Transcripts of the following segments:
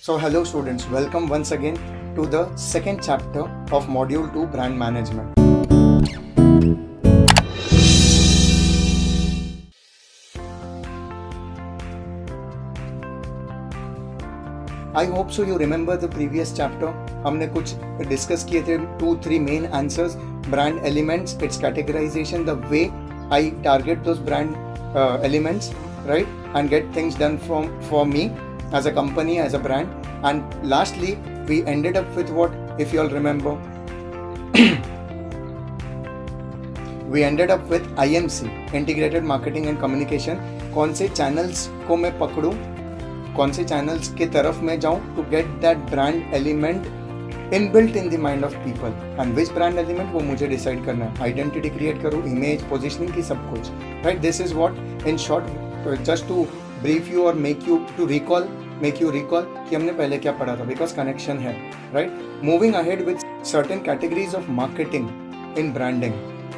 So hello students, welcome once again to the second chapter of Module 2 Brand Management. I hope so you remember the previous chapter. हमने कुछ discuss किए थे 2-3 main answers, brand elements, its categorization, the way I target those brand elements, right, and get things done for me as a company, as a brand. And lastly, we ended up with what, if you all remember, we ended up with IMC, Integrated Marketing and Communication. कौन से channels को मैं पकड़ूं, कौन से channels के तरफ मैं जाऊं to get that brand element inbuilt in the mind of people, and which brand element वो मुझे decide करना है. Identity create करूं, image, positioning की सब कुछ, right? This is what, in short, just to brief you or make you recall कि हमने पहले क्या पढ़ा था, because connection है, right? Moving ahead with certain categories of marketing in branding,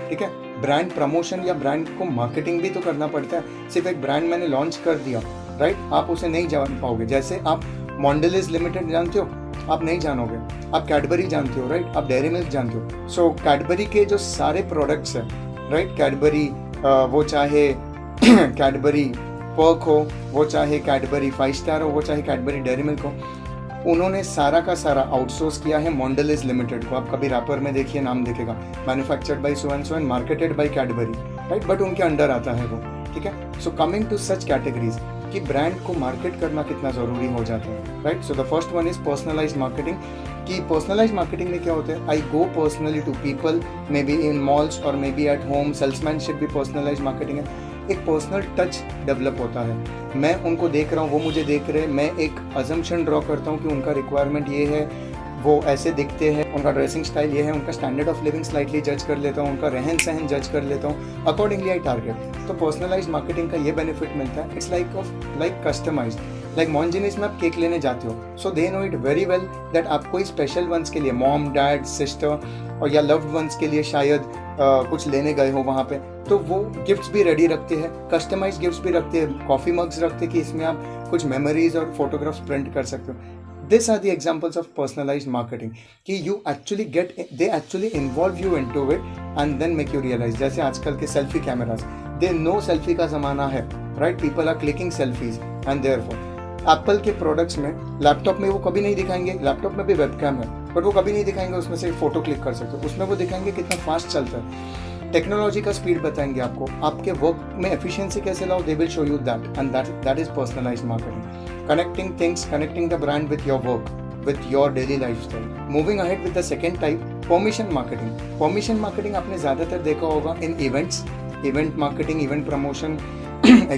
ठीक है. ब्रांड प्रमोशन या ब्रांड को मार्केटिंग भी तो करना पड़ता है. सिर्फ एक ब्रांड मैंने लॉन्च कर दिया, राइट, आप उसे नहीं जान पाओगे. जैसे आप मॉन्डेलिस लिमिटेड जानते हो, आप नहीं जानोगे. आप कैडबरी जानते हो, राइट, आप डेयरी मिल्क जानते हो. सो कैडबरी के जो सारे प्रोडक्ट्स हैं, राइट, कैडबरी वो चाहे कैडबरी पर्क हो, वो चाहे कैडबरी 5 स्टार हो, वो चाहे कैडबरी डेयरी मिल्क हो, उन्होंने सारा का सारा आउटसोर्स किया है मॉन्डेलिस लिमिटेड को. आप कभी रैपर में देखिए, नाम दिखेगा, manufactured by so and marketed by Cadbury, right, but उनके अंडर आता है वो, ठीक है. So coming to such categories कि ब्रांड को मार्केट करना कितना ज़रूरी हो जाता है, right. So the first one is personalised marketing. कि पर्सनलाइज्ड मार्केटिंग में क्या होता है, I go personally to people, maybe in malls और maybe at home. Salesmanship भी पर्सनलाइज्ड मार्केटिंग है. एक पर्सनल टच डेवलप होता है. मैं उनको देख रहा हूँ, वो मुझे देख रहे हैं, मैं एक अजम्पशन ड्रॉ करता हूँ कि उनका रिक्वायरमेंट ये है, वो ऐसे दिखते हैं, उनका ड्रेसिंग स्टाइल ये है, उनका स्टैंडर्ड ऑफ लिविंग स्लाइटली जज कर लेता हूँ, उनका रहन सहन जज कर लेता हूँ, अकॉर्डिंगली आई टारगेट. तो पर्सनलाइज्ड मार्केटिंग का ये बेनिफिट मिलता है. It's like customised. Like Monginis में आप केक लेने जाते हो, so they know it very well that आप कोई स्पेशल वंस के लिए, मॉम, डैड, सिस्टर और या लव्ड वंस के लिए शायद कुछ लेने गए हो वहाँ पे, तो वो गिफ्ट्स भी रेडी रखते हैं, कस्टमाइज गिफ्ट्स भी रखते हैं, कॉफ़ी मग्स रखते हैं कि इसमें आप कुछ मेमोरीज और फोटोग्राफ्स प्रिंट कर सकते हो. These are the examples of personalized marketing कि you actually they actually involve you into it and then make you realize. जैसे आजकल के selfie cameras, they know selfie का ज़माना है, right? People are clicking selfies and therefore Apple के products में, laptop में वो कभी नहीं दिखाएंगे, लैपटॉप में भी वेबकैम है, बट वो कभी नहीं दिखाएंगे उसमें से फोटो क्लिक कर सकते हो. उसमें वो दिखाएंगे कितना फास्ट चलता है, टेक्नोलॉजी का स्पीड बताएंगे आपको, आपके वर्क में एफिशिएंसी कैसे लाओ, they will show you that, and that is personalised marketing. Connecting things, connecting the brand with your work, with your daily lifestyle. Moving ahead with the second type, permission marketing. Permission marketing आपने ज़्यादातर देखा होगा in events, event marketing, event promotion,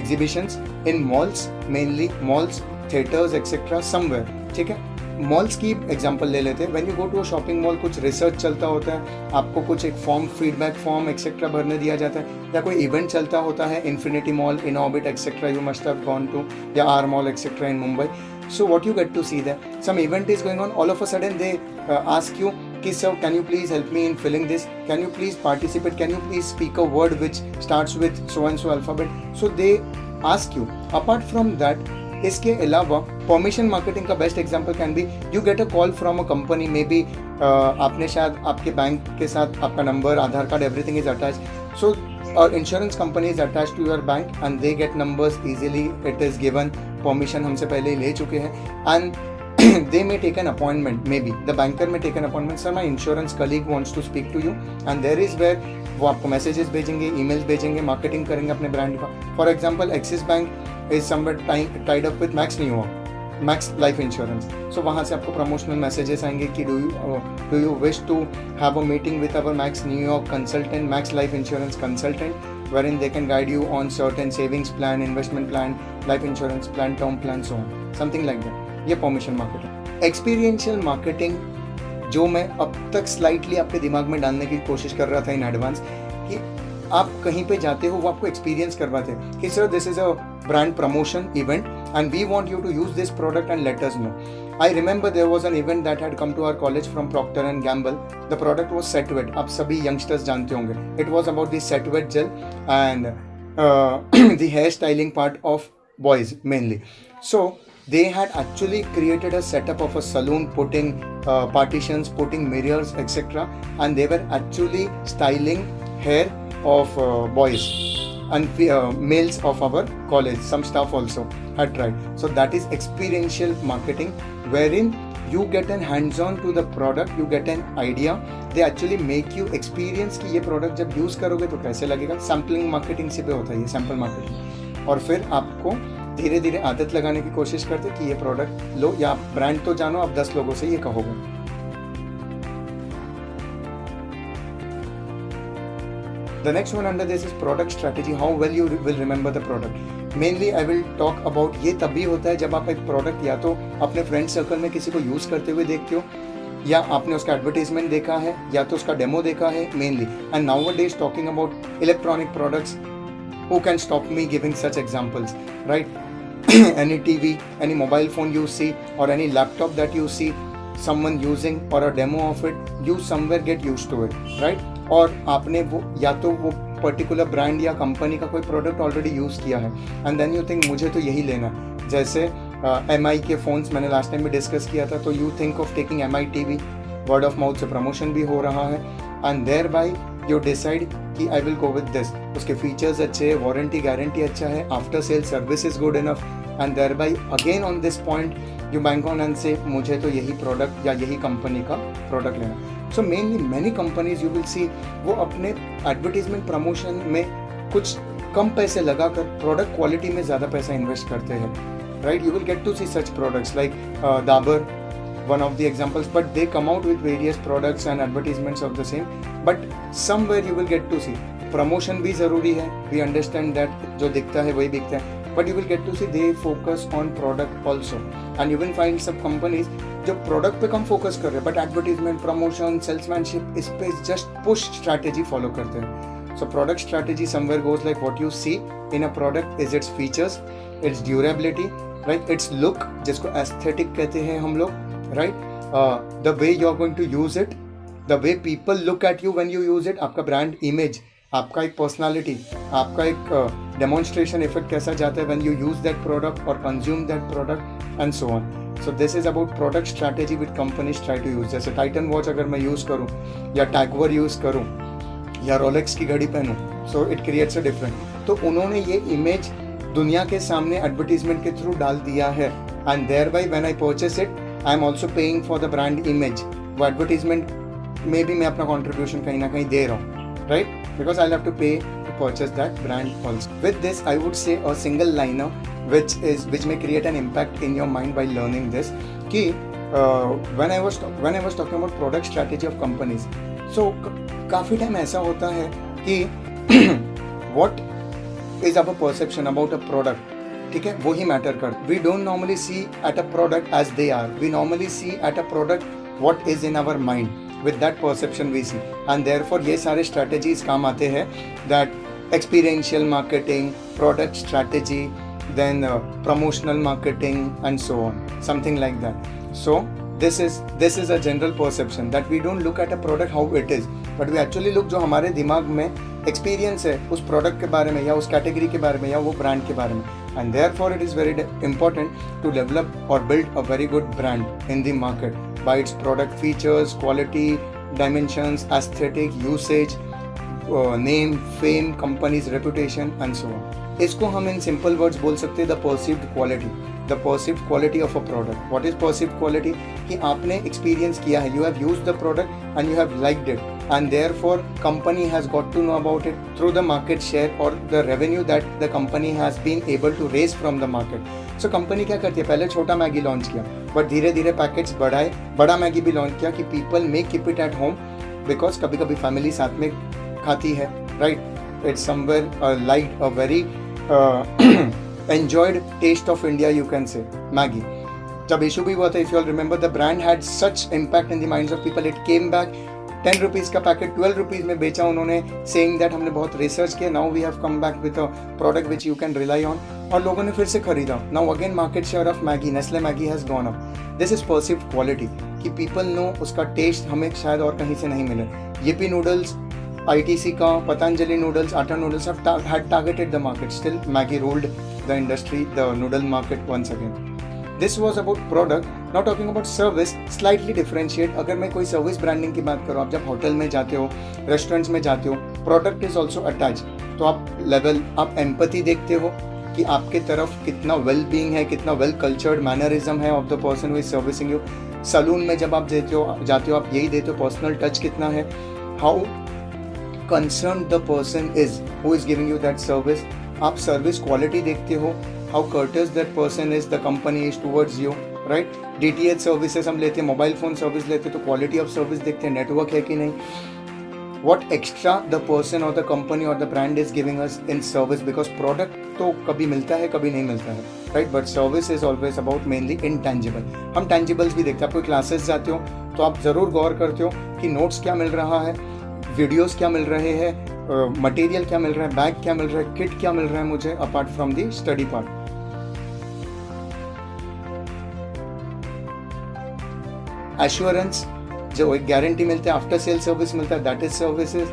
exhibitions, in malls, mainly malls, theaters, etc. somewhere, ठीक है. Malls की example ले लेते हैं. When you go to a shopping mall, कुछ रिसर्च चलता होता है, आपको कुछ एक फॉर्म, फीडबैक फॉर्म एक्सेट्रा भरने दिया जाता है, या कोई इवेंट चलता होता है, Infinity mall, in Orbit etcetera, you must have gone to, या R mall etcetera in Mumbai. So what you get to see that some event is going on, all of a sudden they ask you कि sir can you please help me in filling this, can you please participate, can you please speak a word which starts with so and so alphabet. So they ask you. Apart from that, इसके अलावा permission marketing का best example can be, you get a call from a company, maybe आपने शायद आपके bank के साथ आपका number, Aadhaar card, everything is attach. So insurance company is attach to your bank and they get numbers easily. It is given, permission हमसे पहले ही ले चुके हैं, एंड they may take an appointment, maybe the banker may take an appointment, sir my insurance colleague wants to speak to you, and there is where वो आपको messages भेजेंगे, ईमेल्स भेजेंगे, मार्केटिंग करेंगे अपने ब्रांड का. For example Axis bank is somewhere tied up with Max New York, Max life insurance. So वहाँ से आपको प्रमोशनल मैसेजेस आएंगे कि do you wish to have a meeting with our Max New York consultant, Max life insurance consultant, wherein they can guide you on certain savings plan, investment plan, life insurance plan, term plan, so on, something like that. ये permission marketing. Experiential marketing जो मैं अब तक slightly आपके दिमाग में डालने की कोशिश कर रहा था इन एडवांस, कि आप कहीं पे जाते हो, वो आपको एक्सपीरियंस करवाते हैं कि sir this is a brand promotion event and we want you to use this product and let us know. I remember there was an event that had come to our college from Procter and Gamble. The product was Set Wet. आप सभी youngsters जानते होंगे. It was about the Set Wet gel and the hair styling part of boys mainly. So they had actually created a setup of a saloon, putting partitions, putting mirrors, etc. And they were actually styling hair of boys and males of our college. Some staff also had tried. So that is experiential marketing, wherein you get an hands-on to the product, you get an idea. They actually make you experience कि ये product जब use करोगे तो कैसे लगेगा. Sampling marketing से भी होता है ये sample marketing. और फिर आपको धीरे धीरे आदत लगाने की कोशिश करते कि ये प्रोडक्ट लो, या आप ब्रांड तो जानो, आप 10 लोगों से ये कहोगे. The next one under this is product strategy. How well you will remember the product. Mainly I will talk about ये तभी होता है जब आप एक प्रोडक्ट या तो अपने फ्रेंड सर्कल में किसी को यूज़ करते हुए देखते हो, या आपने उसका एडवर्टीजमेंट देखा है, या तो उसका डेमो देखा है mainly. And nowadays talking about electronic products, who can stop me giving such examples, right? Any TV, any mobile phone you see, or any laptop that you see someone using or a demo of it, you somewhere get used to it, right? और आपने वो या तो वो particular brand या company का कोई product already use किया है, एंड देन यू थिंक मुझे तो यही लेना. जैसे MI के फ़ोन्स मैंने लास्ट टाइम भी डिस्कस किया था, तो you think of taking MI TV, word of mouth से प्रमोशन भी हो रहा है, and thereby you decide कि I will go with this. उसके फीचर्स अच्छे हैं, वारंटी गारंटी अच्छा है, after sale service is good enough, and thereby again on this point you bank on and से मुझे तो यही प्रोडक्ट या यही कंपनी का प्रोडक्ट लेना. So mainly many companies you will see वो अपने एडवर्टीजमेंट प्रमोशन में कुछ कम पैसे लगाकर प्रोडक्ट क्वालिटी में ज़्यादा पैसा इन्वेस्ट करते हैं, right? You will get to see such products like Dabur, one of the examples, but they come out with various products and advertisements of the same, but somewhere you will get to see promotion भी ज़रूरी है, we understand that जो दिखता है वही बिकता है, but you will get to see they focus on product also, and you will find some companies जो product पे कम focus कर रहे हैं but advertisement, promotion, salesmanship इस पे just push strategy follow करते हैं. So product strategy somewhere goes like what you see in a product is its features, its durability, right? Its look जिसको aesthetic कहते हैं हम लोग, right? The way you are going to use it, the way people look at you when you use it, आपका brand image, आपका एक personality, आपका एक demonstration effect कैसा जाता है when you use that product or consume that product and so on. So this is about product strategy which companies try to use. जैसे Titan watch अगर मैं use करूँ या Tagwer use करूँ या Rolex की घड़ी पहनूँ, so it creates a different. तो उन्होंने ये image दुनिया के सामने advertisement के थ्रू डाल दिया है, and thereby when I purchase it I am also paying for the brand image. वो advertisement में भी मैं अपना contribution कहीं ना कहीं दे रहा हूँ, right? Because I'll have to pay to purchase that brand also. With this, I would say a single liner which may create an impact in your mind by learning this. कि when I was talking about product strategy of companies, so काफ़ी time ऐसा होता है कि what is our perception about a product, ठीक है, वो ही मैटर कर. We don't normally see at a product as they are, we normally see at a product what is in our mind, with that perception we see, and therefore ये सारे strategies काम आते हैं, that experiential marketing, product strategy, then promotional marketing and so on, something like that. So this is a general perception that we don't look at a product how it is, but we actually look जो हमारे दिमाग में experience है उस product के बारे में या उस कैटेगरी के बारे में या वो ब्रांड के बारे में, and therefore it is very important to develop or build a very good brand in the market by its product features, quality, dimensions, aesthetic, usage, name, fame, company's reputation and so on. इसको हम in simple words बोल सकते हैं the perceived quality. The perceived quality of a product. What is perceived quality? कि आपने experience किया है, you have used the product and you have liked it, and therefore company has got to know about it through the market share or the revenue that the company has been able to raise from the market. So company क्या करती है, पहले छोटा Maggi launch किया but धीरे धीरे packets बढ़ाए, बड़ा मैगी भी लॉन्च किया कि people may keep it at home because कभी कभी फैमिली साथ में खाती है, right? It's somewhere like a very enjoyed taste of India, you can say, Maggi. जब इशू भी हुआ था, if you all remember, the brand had such impact in the minds of people. It came back 10 rupees का packet 12 rupees में बेचा उन्होंने, saying that हमने बहुत रिसर्च किया, now we have come back with a product which you can rely on, और लोगों ने फिर से खरीदा. Now again market share of Maggi, Nestle Maggi has gone up. This is perceived quality कि people know उसका test हमें शायद और कहीं से नहीं मिले. Yippee noodles, ITC का Patanjali noodles, Atta noodles had targeted the market. Still Maggi ruled the industry, the noodle market once again. This was about product, not talking about service, slightly differentiate. अगर मैं कोई service branding की बात करूँ, आप जब hotel में जाते हो, रेस्टोरेंट्स में जाते हो, प्रोडक्ट इज ऑल्सो अटैच, तो आप एम्पैथी देखते हो कि आपके तरफ कितना वेल बीइंग है, कितना वेल कल्चर्ड मैनरिज्म है of the person who is servicing you. Salon में जब आप जाते हो आप यही देते हो, पर्सनल टच कितना है, how concern the person is who is giving you that service. आप सर्विस क्वालिटी देखते हो, how courteous that person is, the company is towards you, right. DTH services हम लेते हैं, मोबाइल फ़ोन सर्विस लेते हैं, तो क्वालिटी ऑफ सर्विस देखते हैं, नेटवर्क है कि नहीं, what extra the person or the company or the brand is giving us in service, because product तो कभी मिलता है कभी नहीं मिलता है, right, but service is always about mainly intangible. हम tangibles भी देखते हैं. आप कोई क्लासेस जाते हो तो आप ज़रूर गौर करते हो कि नोट्स क्या मिल रहा है, वीडियोस क्या मिल रहे हैं, मटेरियल क्या मिल रहा है, बैग क्या मिल रहा है, किट क्या मिल रहा है मुझे apart from the study part. Assurance, जो एक गारंटी मिलता है, आफ्टर सेल सर्विस मिलता है, दैट इज सर्विसेज.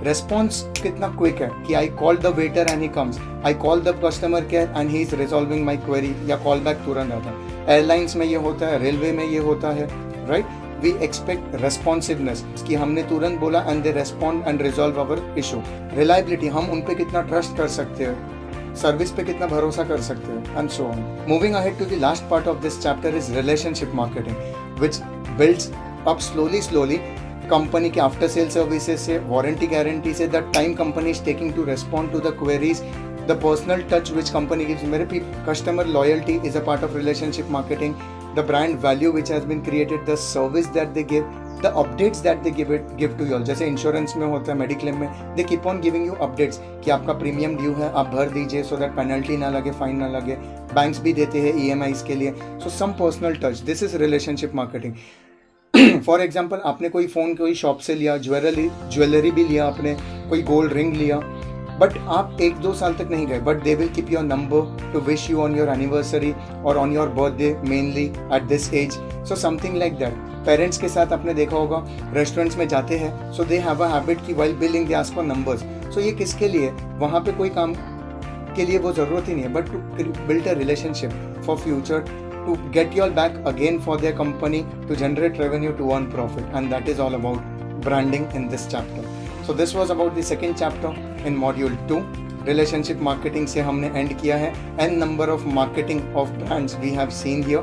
रेस्पॉन्स कितना क्विक है कि I call the waiter and he comes, I call the customer care and he is resolving my query, या कॉल बैक तुरंत आता है. एयरलाइंस में ये होता है, रेलवे में ये होता है, राइट. वी एक्सपेक्ट रेस्पॉन्सिवनेस कि हमने तुरंत बोला and they respond and resolve our issue. Reliability, हम उन पे कितना ट्रस्ट कर सकते हैं, सर्विस पे कितना भरोसा कर सकते हैं, and so on. Moving ahead to the last part of this chapter is relationship marketing, which builds up slowly company के आफ्टर सेल सर्विसेज से, वारंटी गारंटी से, the time company is taking to respond to the queries, the personal touch which company gives. मेरे customer loyalty is a part of relationship marketing, the brand value which has been created, the service that they give, the updates that they give to you. जैसे insurance में होता है, mediclaim में, they keep on giving you updates कि आपका premium due है, आप भर दीजिए सो दैट पेनल्टी ना लगे, फाइन ना लगे. बैंक्स भी देते हैं EMIs के लिए. So some personal touch, this is relationship marketing. For example, आपने कोई फ़ोन कोई शॉप से लिया, ज्वेलरी भी लिया, आपने कोई गोल्ड रिंग लिया, बट आप 1-2 साल तक नहीं गए, but they will keep your number to wish you on your anniversary और on your birthday, mainly at this age. So something like that. Parents के साथ आपने देखा होगा, रेस्टोरेंट्स में जाते हैं, so they have a habit कि while billing they ask for numbers. So ये किसके लिए, वहाँ पे कोई काम के लिए वो ज़रूरत ही नहीं है, but to build a relationship for future, to get you all back again for their company, to generate revenue, to earn profit, and that is all about branding in this chapter. So this was about the second chapter in module 2. Relationship marketing से हमने end किया है. N number of marketing of brands we have seen here,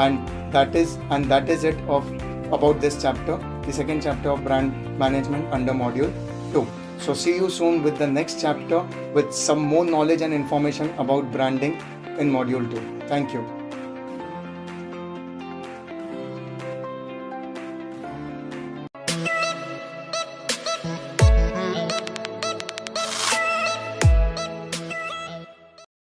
and that is it of about this chapter, the second chapter of brand management under module 2. So see you soon with the next chapter with some more knowledge and information about branding in module 2. Thank you.